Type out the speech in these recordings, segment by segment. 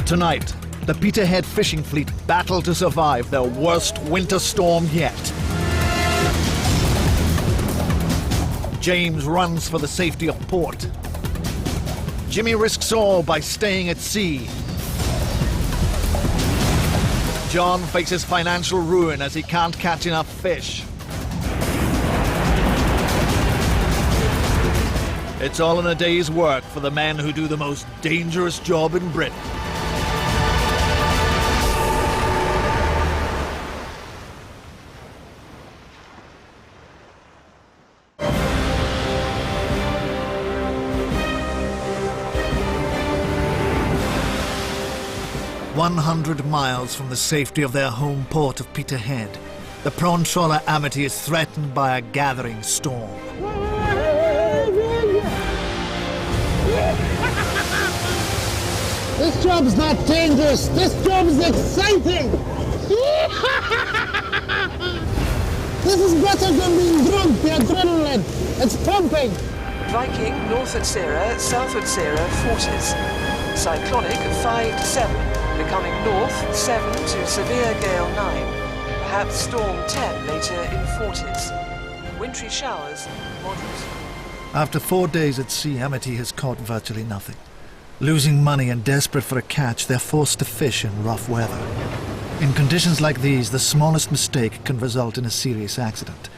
Tonight, the Peterhead fishing fleet battle to survive their worst winter storm yet. James runs for the safety of port. Jimmy risks all by staying at sea. John faces financial ruin as he can't catch enough fish. It's all in a day's work for the men who do the most dangerous job in Britain. "100 miles from the safety of their home port of Peterhead, the prawn trawler Amity is threatened by a gathering storm. This job's not dangerous. This job is exciting. This is better than being drunk, the adrenaline. It's pumping. Viking, north at Sierra, south at Sierra, 40s. Cyclonic, 5 to 7. Becoming north, 7 to severe gale 9. Perhaps storm 10 later in 40s. Wintry showers, moderate. After 4 days at sea, Amity has caught virtually nothing. Losing money and desperate for a catch, they're forced to fish in rough weather. In conditions like these, the smallest mistake can result in a serious accident.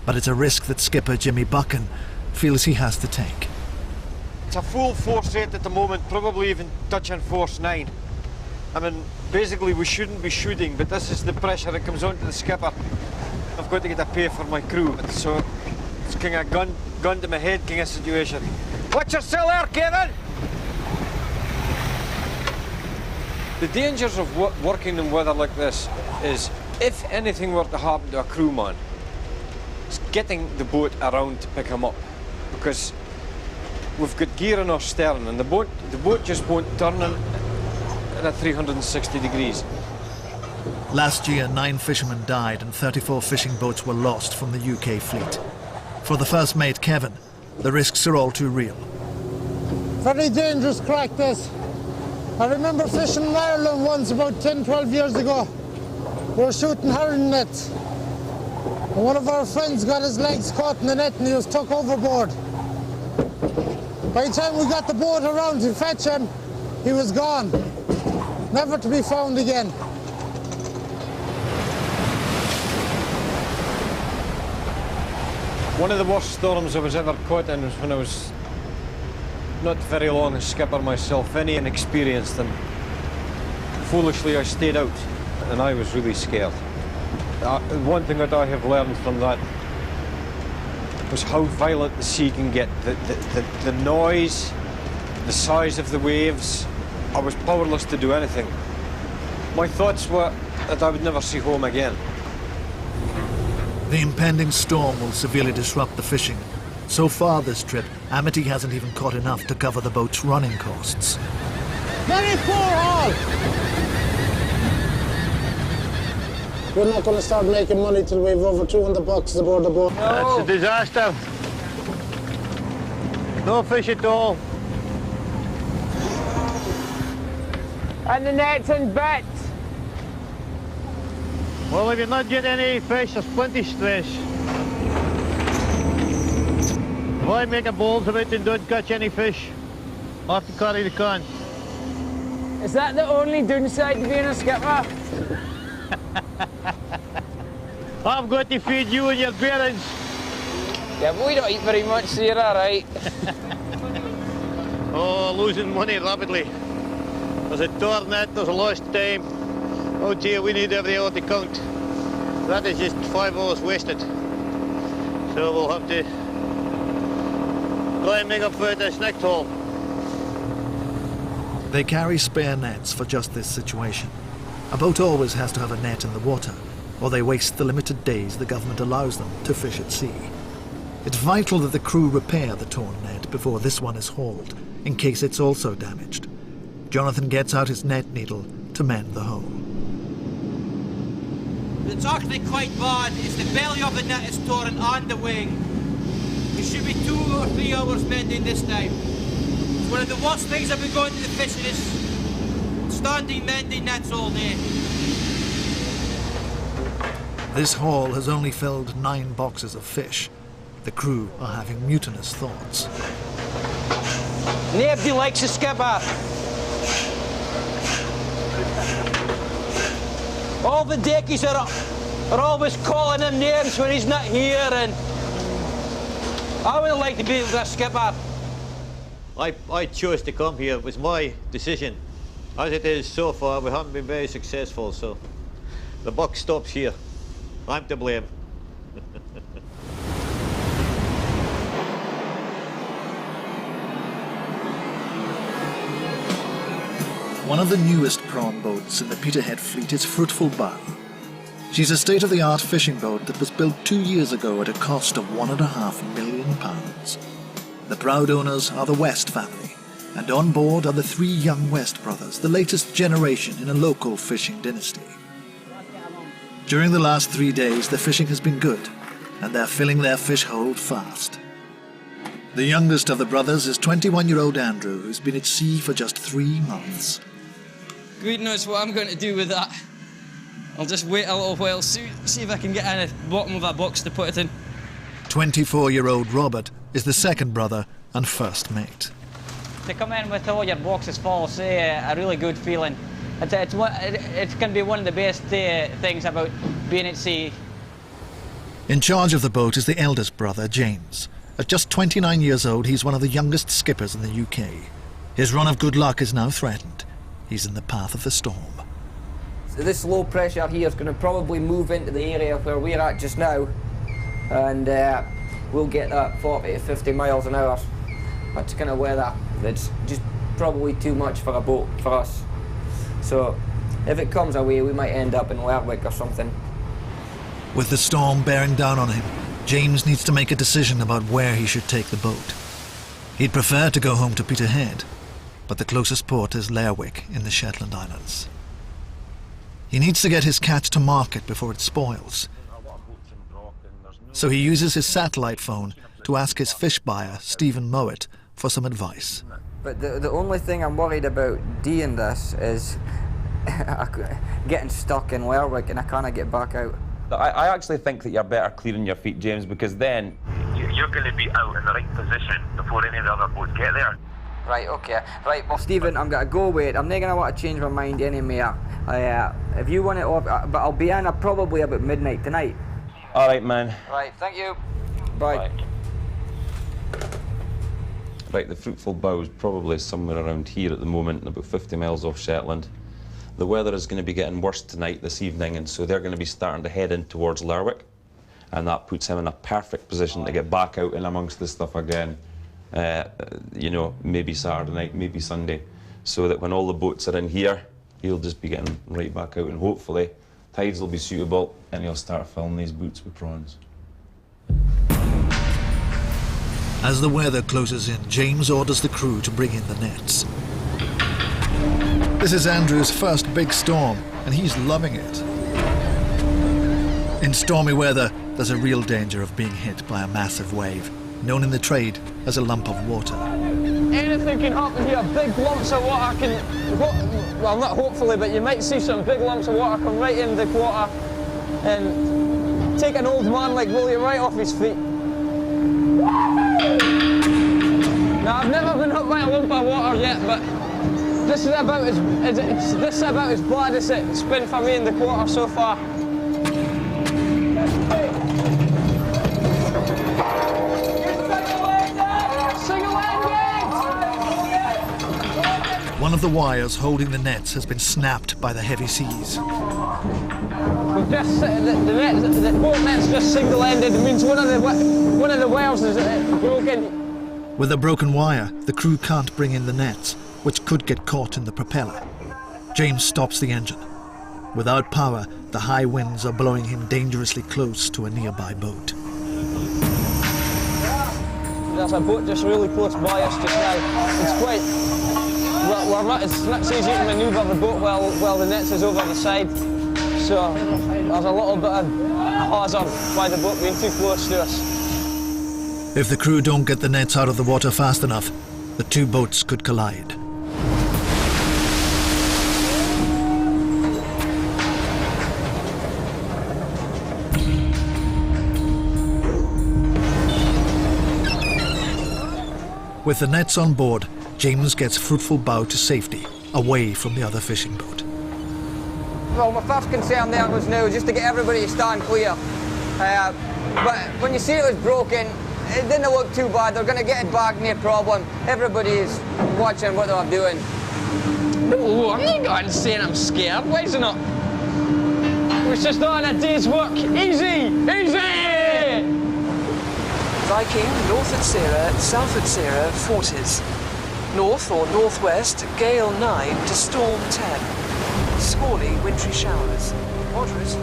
But it's a risk that skipper Jimmy Buchan feels he has to take. It's a full force rate at the moment, probably even touching force 9. I mean, basically we shouldn't be shooting, but this is the pressure that comes onto the skipper. I've got to get a pay for my crew, so it's kind of gun to my head kind of situation. Watch yourself there, Kevin! The dangers of working in weather like this is, if anything were to happen to a crewman, it's getting the boat around to pick him up, because we've got gear in our stern and the boat just won't turn in at 360 degrees. Last year, 9 fishermen died and 34 fishing boats were lost from the UK fleet. For the first mate, Kevin, the risks are all too real. Very dangerous crack, this. I remember fishing in Ireland once about 10, 12 years ago. We were shooting herring nets. And one of our friends got his legs caught in the net and he was took overboard. By the time we got the boat around to fetch him, he was gone. Never to be found again. One of the worst storms I was ever caught in was when I was not very long a skipper myself, very inexperienced, and foolishly I stayed out and I was really scared. One thing that I have learned from that was how violent the sea can get. The noise, the size of the waves. I was powerless to do anything. My thoughts were that I would never see home again. The impending storm will severely disrupt the fishing. So far this trip, Amity hasn't even caught enough to cover the boat's running costs. Very poor haul! We're not going to start making money till we've over 200 bucks aboard the boat. No. That's a disaster. No fish at all. And the net's in bits. Well, if you're not getting any fish, there's plenty of stress. Why make a balls of it and don't catch any fish? Have to carry the can. Is that the only downside to being a skipper? I've got to feed you and your parents. Yeah, but we don't eat very much, so you're all right. Oh, losing money rapidly. There's a torn net, there's a lost time. Oh dear, we need every hour to count. That is just 5 hours wasted. So we'll have to try and make up for it this next haul. They carry spare nets for just this situation. A boat always has to have a net in the water, or they waste the limited days the government allows them to fish at sea. It's vital that the crew repair the torn net before this one is hauled, in case it's also damaged. Jonathan gets out his net needle to mend the hole. It's actually quite bad. It's the belly of the net is torn and the wing. We should be 2 or 3 hours mending this time. It's one of the worst things I've been going to the fisheries. standing mending nets all day. This haul has only filled 9 boxes of fish. The crew are having mutinous thoughts. Nobody likes a skipper. All the deckies are always calling him names when he's not here, and I wouldn't like to be the skipper. I chose to come here. It was my decision. As it is so far, we haven't been very successful, so the buck stops here. I'm to blame. One of the newest prawn boats in the Peterhead fleet is Fruitful Bow. She's a state-of-the-art fishing boat that was built 2 years ago at a cost of £1.5 million. The proud owners are the West family, and on board are the 3 young West brothers, the latest generation in a local fishing dynasty. During the last 3 days, the fishing has been good, and they're filling their fish hold fast. The youngest of the brothers is 21-year-old Andrew, who's been at sea for just 3 months. God knows what I'm going to do with that. I'll just wait a little while, see if I can get in the bottom of that box to put it in. 24-year-old Robert is the second brother and first mate. To come in with all your boxes full, say a really good feeling. It can be one of the best things about being at sea. In charge of the boat is the eldest brother, James. At just 29 years old, he's one of the youngest skippers in the UK. His run of good luck is now threatened. He's in the path of the storm. So this low pressure here is going to probably move into the area where we're at just now, and we'll get that 40 to 50 miles an hour. That's kind of weather that's just probably too much for a boat for us. So if it comes away, we might end up in Lerwick or something. With the storm bearing down on him, James needs to make a decision about where he should take the boat. He'd prefer to go home to Peterhead, but the closest port is Lerwick in the Shetland Islands. He needs to get his catch to market before it spoils. So he uses his satellite phone to ask his fish buyer, Stephen Mowat, for some advice. But the only thing I'm worried about doing this is getting stuck in Lerwick and I can't get back out. I actually think that you're better clearing your feet, James, because then you're going to be out in the right position before any of the other boats get there. Right, okay. Right, well, Stephen, I'm going to go with it. I'm not going to want to change my mind anymore. If you want it off, but I'll be in probably about midnight tonight. All right, man. Right, thank you. Bye. Right, the Fruitful Bow is probably somewhere around here at the moment, about 50 miles off Shetland. The weather is going to be getting worse tonight, this evening, and so they're going to be starting to head in towards Lerwick, and that puts him in a perfect position to get back out in amongst this stuff again. You know, maybe Saturday night, maybe Sunday, so that when all the boats are in here, he'll just be getting right back out, and hopefully tides will be suitable and he'll start filling these boots with prawns. As the weather closes in, James orders the crew to bring in the nets. This is Andrew's first big storm, and he's loving it. In stormy weather, there's a real danger of being hit by a massive wave, known in the trade as a lump of water. Anything can happen here. Big lumps of water can, well, not hopefully, but you might see some big lumps of water come right in the water and take an old man like William right off his feet. Now, I've never been hit by a lump of water yet, but this is about as bad as it's been for me in the quarter so far. One of the wires holding the nets has been snapped by the heavy seas. We've just the boat net's just single-ended. It means one of the wires is broken. With a broken wire, the crew can't bring in the nets, which could get caught in the propeller. James stops the engine. Without power, the high winds are blowing him dangerously close to a nearby boat. There's a boat just really close by us just now. It's quite... Well, it's not so easy to manoeuvre the boat while the nets is over the side. So there's a little bit of hazard by the boat being too close to us. If the crew don't get the nets out of the water fast enough, the two boats could collide. With the nets on board, James gets Fruitful Bow to safety, away from the other fishing boat. Well, my first concern there was now just to get everybody to stand clear. But when you see it was broken, it didn't look too bad. They're going to get it back, no problem. Everybody is watching what they're doing. No, I'm not going to saying I'm scared. Why is it not? It's just not a day's work. Easy! Easy! Viking, north at Sierra, south at Sierra, 40s. North or northwest, gale 9 to storm 10. Squally, wintry showers. Moderate.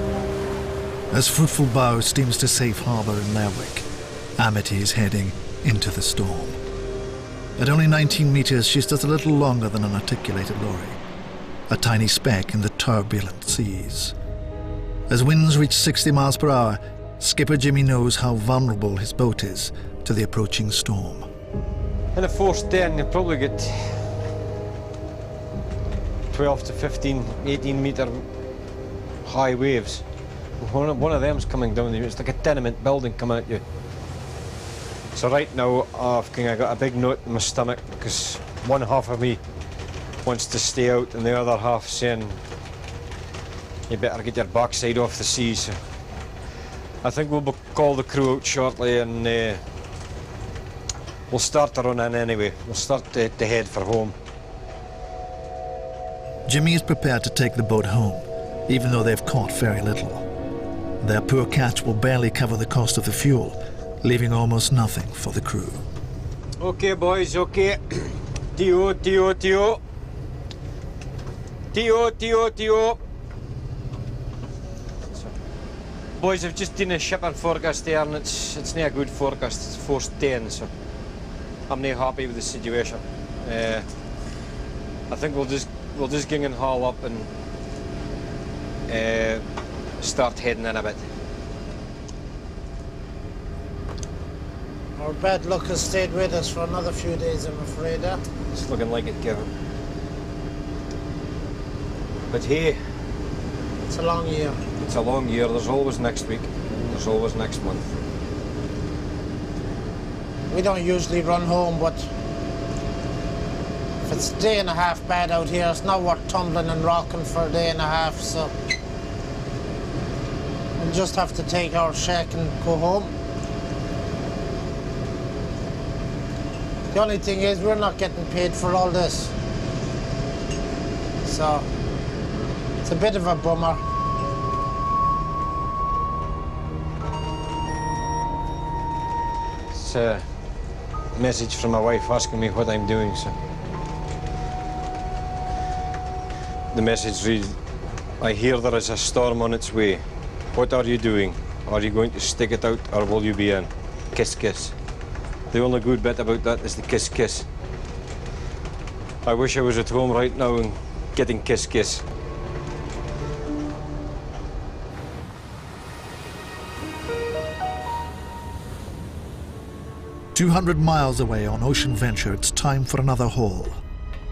As Fruitful Bow steams to safe harbour in Lerwick, Amity is heading into the storm. At only 19 metres, she's just a little longer than an articulated lorry, a tiny speck in the turbulent seas. As winds reach 60 miles per hour, Skipper Jimmy knows how vulnerable his boat is to the approaching storm. In a force 10, you'll probably get 12 to 15, 18 metre high waves. One of them's coming down there. It's like a tenement building coming at you. So right now, I've got a big knot in my stomach because one half of me wants to stay out and the other half saying, you better get your backside off the sea. So I think we'll call the crew out shortly and we'll start to run in anyway. We'll start to head for home. Jimmy is prepared to take the boat home, even though they've caught very little. Their poor catch will barely cover the cost of the fuel, leaving almost nothing for the crew. Okay, boys, okay. Tio, Tio, Tio. Tio, Tio, Tio. Boys, I've just done a shipping forecast there and it's not a good forecast. It's force 10, so I'm not happy with the situation. I think we'll just gang and haul up and start heading in a bit. Our bad luck has stayed with us for another few days, I'm afraid. It's looking like it, Kevin. But hey, it's a long year. It's a long year. There's always next week. There's always next month. We don't usually run home, but if it's a day and a half bad out here, it's not worth tumbling and rocking for a day and a half, so we'll just have to take our shack and go home. The only thing is, we're not getting paid for all this. So, it's a bit of a bummer. It's a message from my wife asking me what I'm doing, so. The message reads, I hear there is a storm on its way. What are you doing? Are you going to stick it out or will you be in? Kiss, kiss. The only good bit about that is the kiss, kiss. I wish I was at home right now and getting kiss, kiss. "200 miles away on Ocean Venture, it's time for another haul.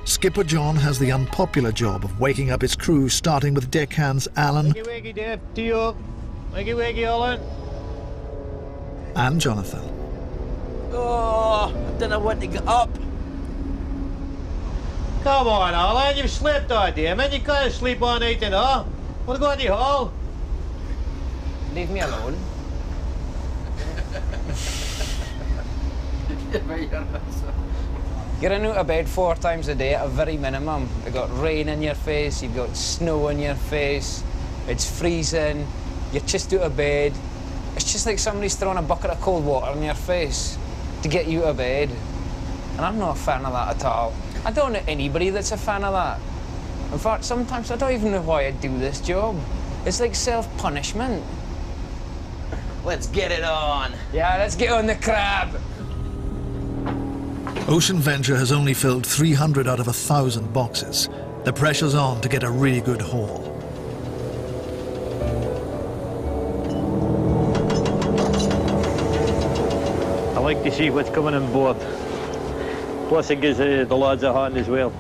Skipper John has the unpopular job of waking up his crew, starting with deckhands Alan Wakey, wakey, Dave. Tio. Wakey, wakey, Alan. and Jonathan. Oh, I don't know when to get up. Come on, Alan. You've slept all day, man. You can't sleep all night and all. We'll go to the hall. Leave me alone. Getting out of bed 4 times a day at a very minimum. You've got rain in your face, you've got snow in your face, it's freezing, you're just out of bed. It's just like somebody's throwing a bucket of cold water in your face to get you out of bed. And I'm not a fan of that at all. I don't know anybody that's a fan of that. In fact, sometimes I don't even know why I do this job. It's like self-punishment. Let's get it on. Yeah, let's get on the crab. Ocean Venture has only filled 300 out of 1,000 boxes. The pressure's on to get a really good haul. I like to see what's coming on board. Plus it gives the lads a hand as well.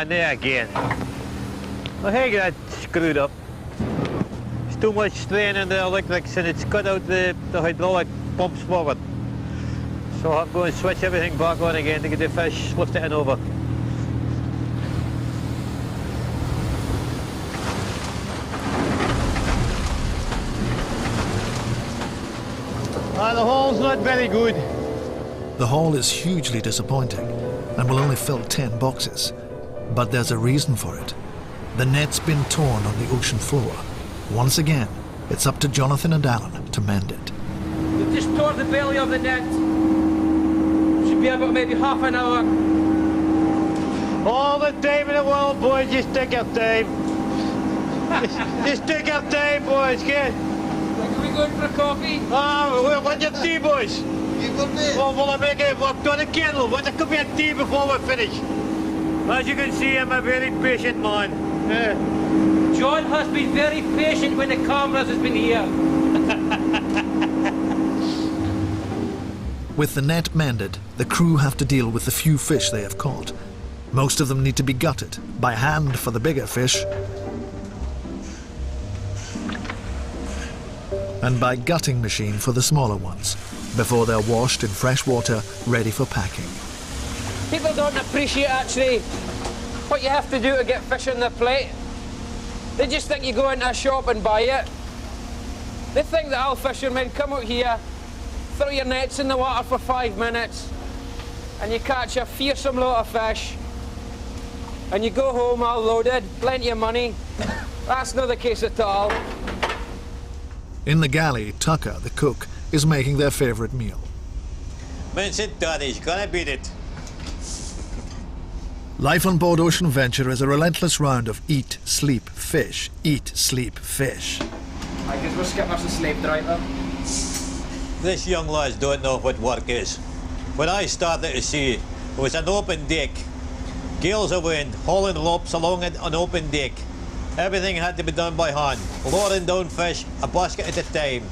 man, there again. I think that screwed up. It's too much strain in the electrics and it's cut out the hydraulic pumps forward. So I'm going to switch everything back on again to get the fish lifted in over. The haul's not very good. The haul is hugely disappointing and will only fill 10 boxes. But there's a reason for it. The net's been torn on the ocean floor. Once again, it's up to Jonathan and Alan to mend it. We've just tore the belly of the net. Should be about maybe half an hour. All the time in the world, boys, just take your time. just take your time, boys, get. Are we going for a coffee? We'll want your tea, boys. You will be. Well, will I make it? I've got a kettle. Want a cup of tea before we finish? As you can see, I'm a very patient man. John has been very patient when the cameras has been here. With the net mended, the crew have to deal with the few fish they have caught. Most of them need to be gutted, by hand for the bigger fish, and by gutting machine for the smaller ones, before they're washed in fresh water, ready for packing. People don't appreciate actually what you have to do to get fish on their plate. They just think you go into a shop and buy it. They think that all fishermen come out here, throw your nets in the water for 5 minutes, and you catch a fearsome lot of fish, and you go home all loaded, plenty of money. That's not the case at all. In the galley, Tucker, the cook, is making their favourite meal. Vincent Daddy's gonna beat it. Life on board Ocean Venture is a relentless round of eat, sleep, fish, eat, sleep, fish. I guess we're skippers and slave driver. This young lads don't know what work is. When I started to sea, it was an open deck. Gales of wind, hauling ropes along an open deck. Everything had to be done by hand, lowering down fish a basket at a time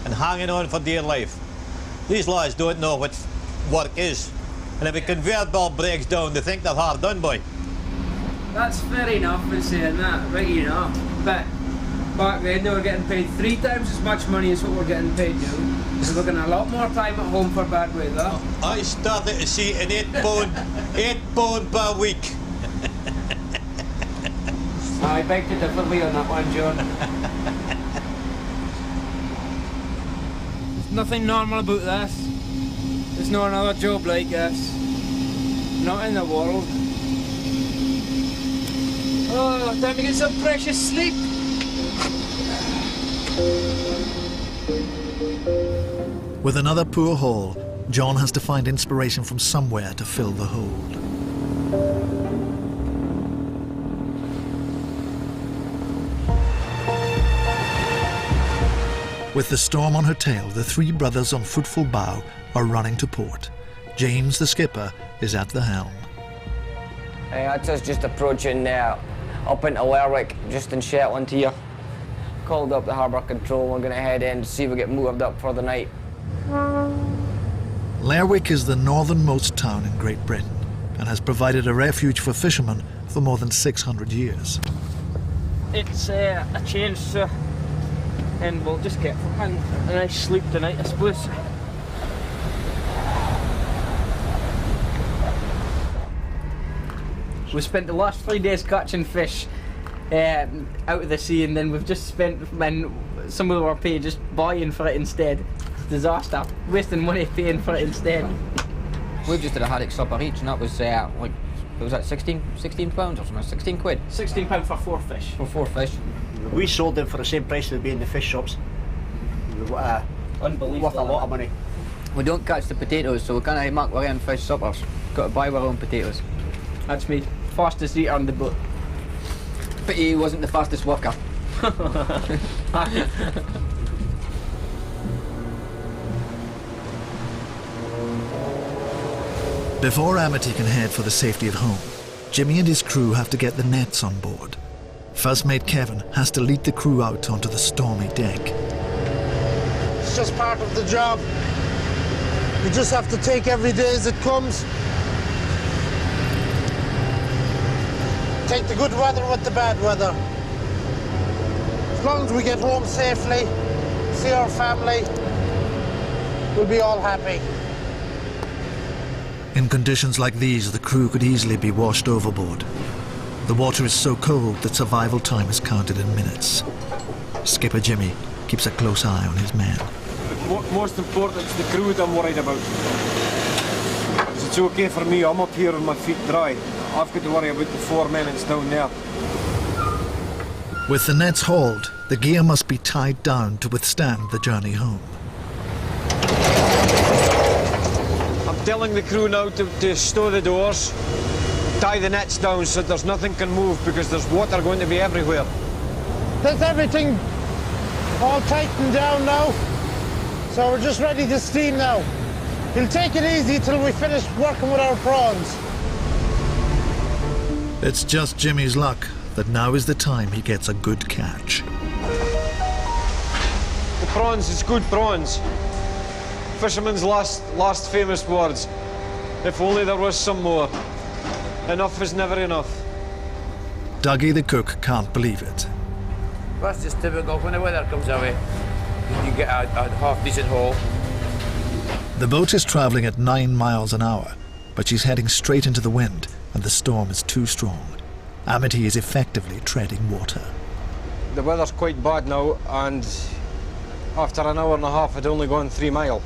and hanging on for dear life. These lads don't know what work is, and if a conveyor belt breaks down, they think they're hard done by. That's fair enough in saying that, right enough. But back then they were getting paid 3 times as much money as what we're getting paid now. So we're getting a lot more time at home for bad weather. I started to see an £8 per week. I beg to differ with you on that one, John. There's nothing normal about this. There's no another job like this. Not in the world. Oh, time to get some precious sleep. With another poor haul, John has to find inspiration from somewhere to fill the hold. With the storm on her tail, the 3 brothers on Fruitful Bow are running to port. James, the skipper, is at the helm. Hey, that's us just approaching up into Lerwick, just in Shetland here. Called up the harbour control. We're going to head in to see if we get moved up for the night. Lerwick is the northernmost town in Great Britain and has provided a refuge for fishermen for more than 600 years. It's a change, sir. And we'll just get a nice sleep tonight, I suppose. We spent the last 3 days catching fish out of the sea, and then we've just spent some of our pay just buying for it instead. Disaster. Wasting money paying for it instead. We've just had a haddock supper each, and that was like, what was that, 16 pounds or something? 16 quid? £16 for 4 fish. For 4 fish. We sold them for the same price they'd be in the fish shops. Unbelievable. Worth a lot of money. We don't catch the potatoes, so we can't make our own fish suppers. Got to buy our own potatoes. That's me. Fastest eater on the boat. But he wasn't the fastest worker. Before Amity can head for the safety of home, Jimmy and his crew have to get the nets on board. First mate Kevin has to lead the crew out onto the stormy deck. It's just part of the job. You just have to take every day as it comes. take the good weather with the bad weather. As long as we get home safely, see our family, we'll be all happy. In conditions like these, the crew could easily be washed overboard. The water is so cold that survival time is counted in minutes. Skipper Jimmy keeps a close eye on his men. Most important is the crew that I'm worried about. It's okay for me, I'm up here with my feet dry. I've got to worry about the 4 men that's down there. With the nets hauled, the gear must be tied down to withstand the journey home. I'm telling the crew now to stow the doors, tie the nets down so there's nothing can move because there's water going to be everywhere. There's everything all tightened down now, so we're just ready to steam now. We'll take it easy till we finish working with our prawns. It's just Jimmy's luck that now is the time he gets a good catch. The prawns, it's good prawns. Fisherman's last famous words. If only there was some more. Enough is never enough. Dougie the cook can't believe it. That's just typical. When the weather comes away, you get a half-decent haul. The boat is travelling at 9 miles an hour, but she's heading straight into the wind, and the storm is too strong. Amity is effectively treading water. The weather's quite bad now, and after an hour and a half, I'd only gone 3 miles.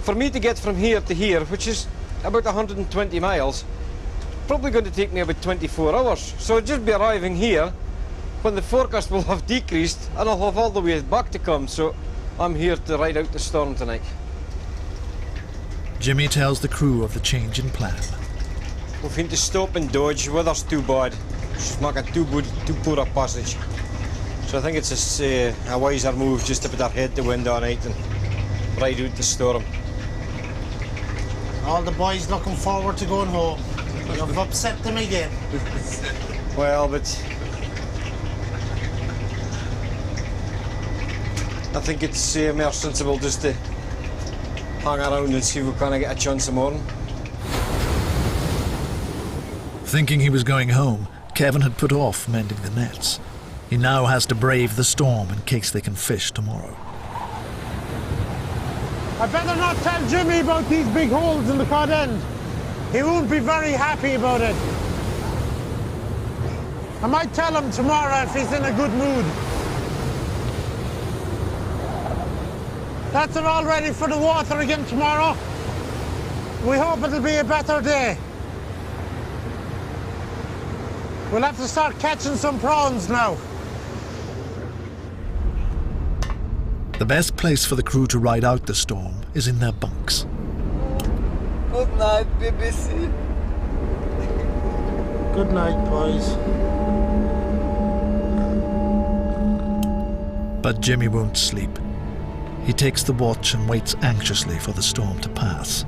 For me to get from here to here, which is about 120 miles, probably going to take me about 24 hours. So I'll just be arriving here when the forecast will have decreased, and I'll have all the way back to come. So I'm here to ride out the storm tonight. Jimmy tells the crew of the change in plan. We've been to stop and dodge. Weather's too bad. It's making too poor a passage. So I think it's a wiser move just to put our head to wind all night and ride out the storm. All the boys looking forward to going home. You've upset them again. Well, but I think it's more sensible just to hang around and see if we can get a chance of morning. Thinking he was going home, Kevin had put off mending the nets. He now has to brave the storm in case they can fish tomorrow. I better not tell Jimmy about these big holes in the cod end. He won't be very happy about it. I might tell him tomorrow if he's in a good mood. That's it, all ready for the water again tomorrow. We hope it'll be a better day. We'll have to start catching some prawns now. The best place for the crew to ride out the storm is in their bunks. Good night, BBC. Good night, boys. But Jimmy won't sleep. He takes the watch and waits anxiously for the storm to pass.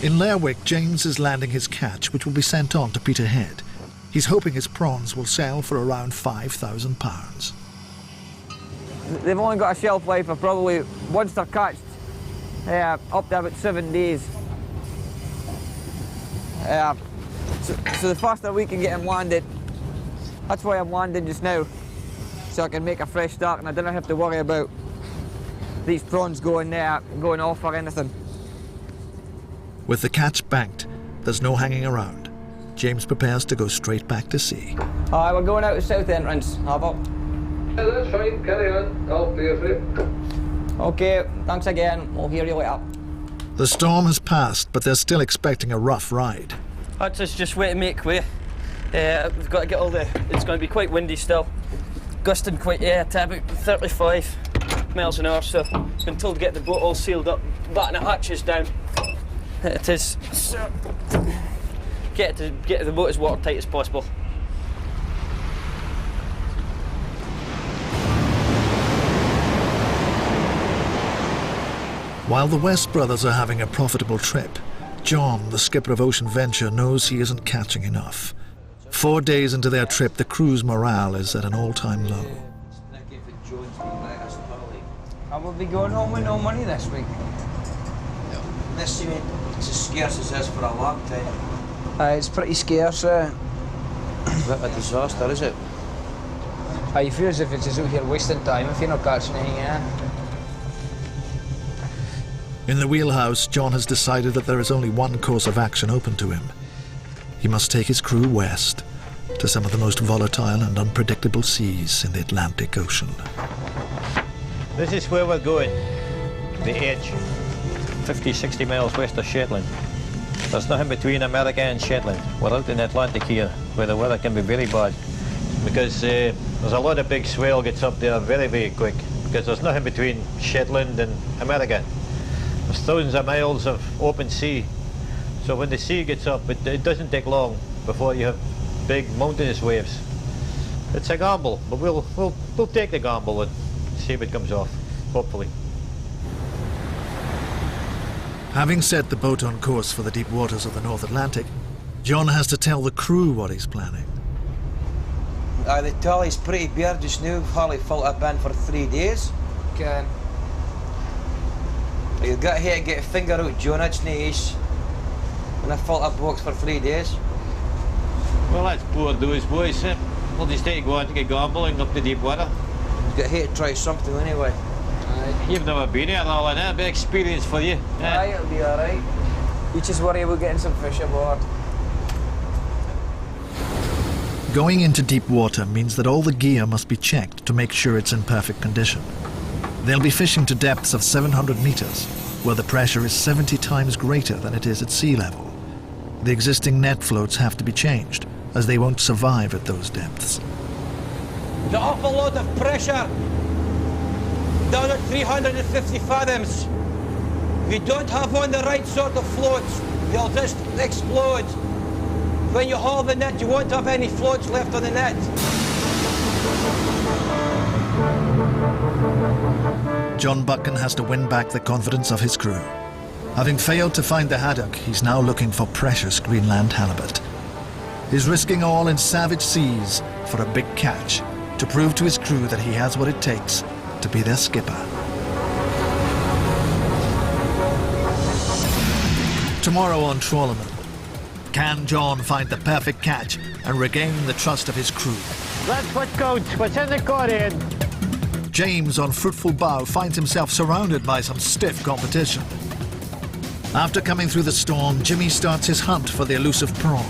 In Lerwick, James is landing his catch, which will be sent on to Peterhead. He's hoping his prawns will sell for around £5,000. They've only got a shelf life of probably, once they're catched, up to about 7 days. So the faster we can get him landed, that's why I'm landing just now, so I can make a fresh start and I don't have to worry about these prawns going off or anything. With the catch banked, there's no hanging around. James prepares to go straight back to sea. Alright, we're going out the south entrance, Harbour. Yeah, that's fine, carry on, I'll pay for it. Okay, thanks again, we'll hear you later. The storm has passed, but they're still expecting a rough ride. That's just way to make way. We've got to get all the... It's going to be quite windy still. Gusting quite, to about 35 miles an hour, so been told to get the boat all sealed up, batten the hatches down. It is, so get the boat as watertight as possible. While the West brothers are having a profitable trip, John, the skipper of Ocean Venture, knows he isn't catching enough. 4 days into their trip, the crew's morale is at an all-time low. I will be going home with no money this week. This seems it's as scarce as this for a long time. It's pretty scarce. It's a bit of a disaster, is it? You feel as if it's as though you're wasting time if you're not catching anything, In the wheelhouse, John has decided that there is only one course of action open to him. He must take his crew west, to some of the most volatile and unpredictable seas in the Atlantic Ocean. This is where we're going, the edge, 50, 60 miles west of Shetland. There's nothing between America and Shetland. We're out in the Atlantic here, where the weather can be very bad, because there's a lot of big swell gets up there very, very quick, because there's nothing between Shetland and America. There's thousands of miles of open sea, so when the sea gets up, it doesn't take long before you have big mountainous waves. It's a gamble, but we'll take the gamble and see if it comes off, hopefully. Having set the boat on course for the deep waters of the North Atlantic, John has to tell the crew what he's planning. The tallie's pretty bare just now. Hardly filled up in for 3 days. Okay. You've got here to get a finger out, John. It's no use. And I filled up box for 3 days. Well, that's poor those boys. We'll just take to go on to get gambling up the deep water. You've got here to try something anyway. You've never been here and all that, big experience for you. Aye, it'll be alright. You just worry about getting some fish aboard. Going into deep water means that all the gear must be checked to make sure it's in perfect condition. They'll be fishing to depths of 700 meters, where the pressure is 70 times greater than it is at sea level. The existing net floats have to be changed, as they won't survive at those depths. There's an awful lot of pressure down at 350 fathoms. If you don't have on the right sort of floats, they'll just explode. When you haul the net, you won't have any floats left on the net. John Buchan has to win back the confidence of his crew. Having failed to find the haddock, he's now looking for precious Greenland halibut. He's risking all in savage seas for a big catch, to prove to his crew that he has what it takes to be their skipper. Tomorrow on Trawlermen, can John find the perfect catch and regain the trust of his crew? That's what counts. What's in the aquarium? James on Fruitful Bow finds himself surrounded by some stiff competition. After coming through the storm, Jimmy starts his hunt for the elusive prawn.